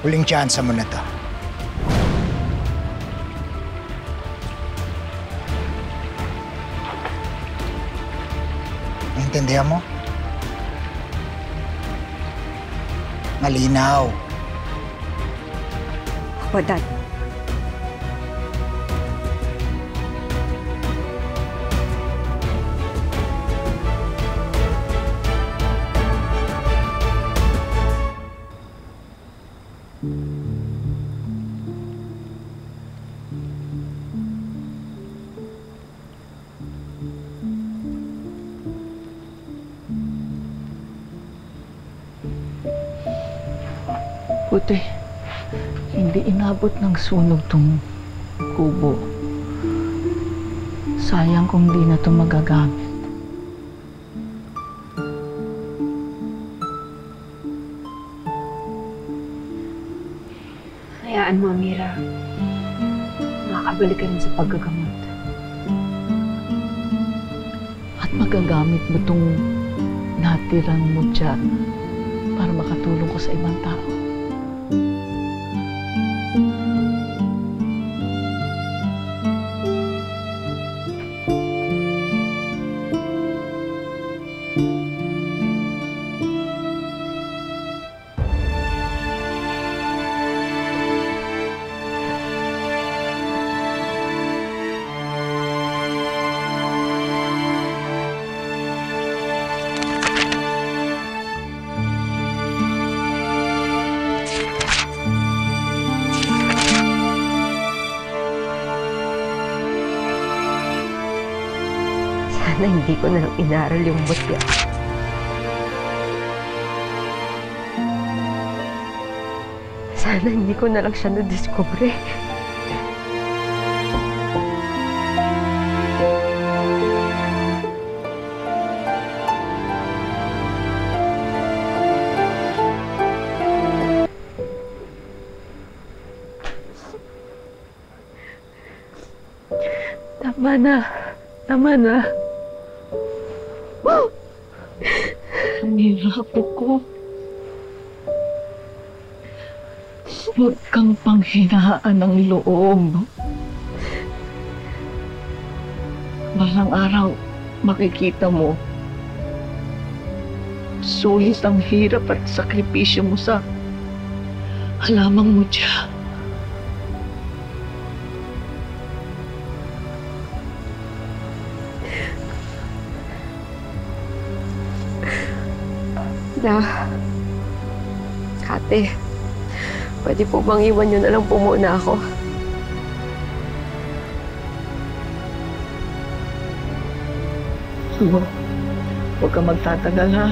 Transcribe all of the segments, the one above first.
Huling tsansa mo na to. Naintindihan mo? Malinaw. Opo, Dad. Buti, hindi inabot ng sunog tong kubo. Sayang kung di na ito magagamit. Hayaan mo, Amira. Makakabalik ka rin sa paggagamot. At magagamit mo itong natirang mutya para makatulong ko sa ibang tao. Sana hindi ko na lang inaral yung mutya. Sana hindi ko na lang siya na-discover. Tama na. Tama na. Amira, apo ko. Huwag kang panghinaan ng loob. Balang araw, makikita mo. Sulit ang hirap at sakripisyo mo sa halamang mo dyan. Ate, pwede po bang iwan niyo na lang po muna ako? Huwag kang magtatagal, ha?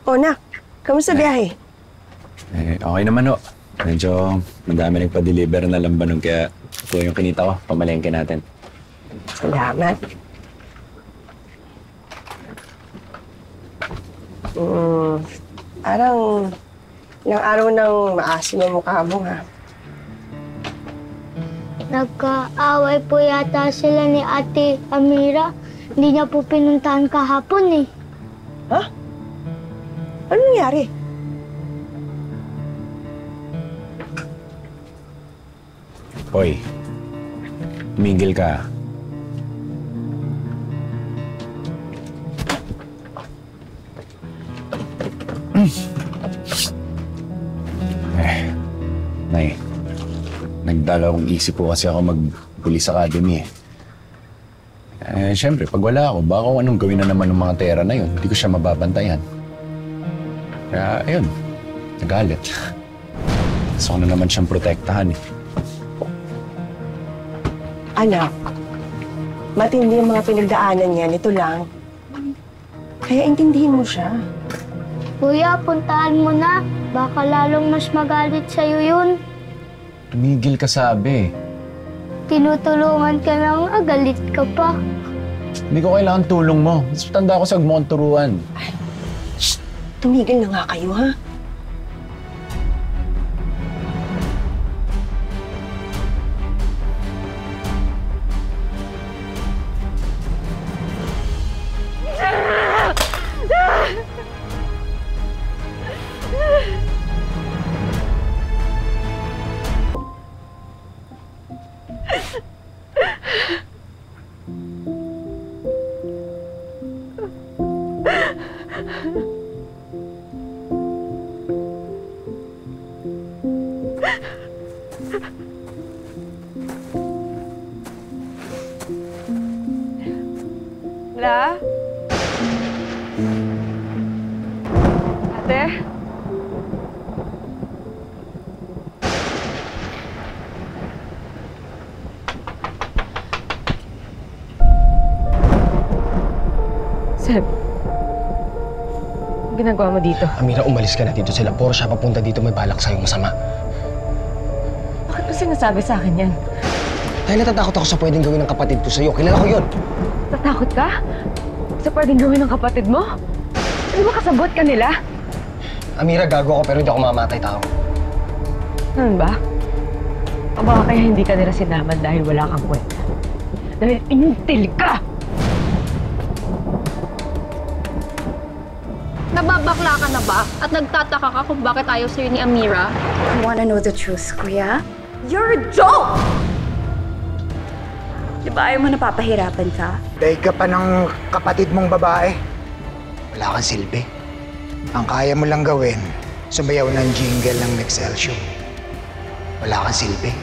O, nak. Kamusta biyahe? Okay naman ho. Medyo madami nagpa-deliver na lambanog kaya ito yung kinita ko. Pamalengke natin. Salamat. Parang ilang araw nang maasim ang mukha mo, ha? Nagkaaway po yata sila ni Ate Amira. Hindi niya po pinuntahan kahapon, eh. Ha? Ano nangyari? Hoy, tumigil ka. Nay, nagdalawang isip po kasi ako mag-Police Academy, siyempre, pag wala ako, baka kung anong gawin na naman ng mga tera na yun, hindi ko siya mababantayan. Kaya, ayun, nagalit. Gusto ko na naman siyang protektahan, eh. Anak, matindi ang mga pinagdaanan niya. Ito lang. Kaya intindihin mo siya. Kuya, puntahan mo na. Baka lalong mas magalit sa'yo yun. Tumigil ka sabi. Tinutulungan ka na nga, galit ka pa. Hindi ko kailangan tulong mo. Mas tanda ako sa Monturuan. Tumigil na nga kayo, ha? La? Ate? Seb, ginagawa mo dito? Amira, umalis ka na dito. Sila puro siya papunta dito, may balak sa'yo masama. Bakit mo sinasabi sa akin yan? Dahil natatakot ako sa pwedeng gawin ng kapatid ko sa'yo. Kilala ko yun. Tatakot ka? Sa pwedeng gawin ng kapatid mo? Di ba kasabot ka nila? Amira, gago ako pero hindi ako mamamatay tao. Ano ba? O baka kaya hindi ka nila sinaman dahil wala kang kwenta? Dahil inutil ka! Nababakla ka na ba? At nagtataka ka kung bakit ayaw sa'yo ni Amira? You wanna know the truth, Kuya? You're a joke! Di ba ayaw mo napapahirapan ka? Dahil ka pa ng kapatid mong babae. Wala kang silbi. Ang kaya mo lang gawin, sumayaw ng jingle ng Excelsior. Wala kang silbi.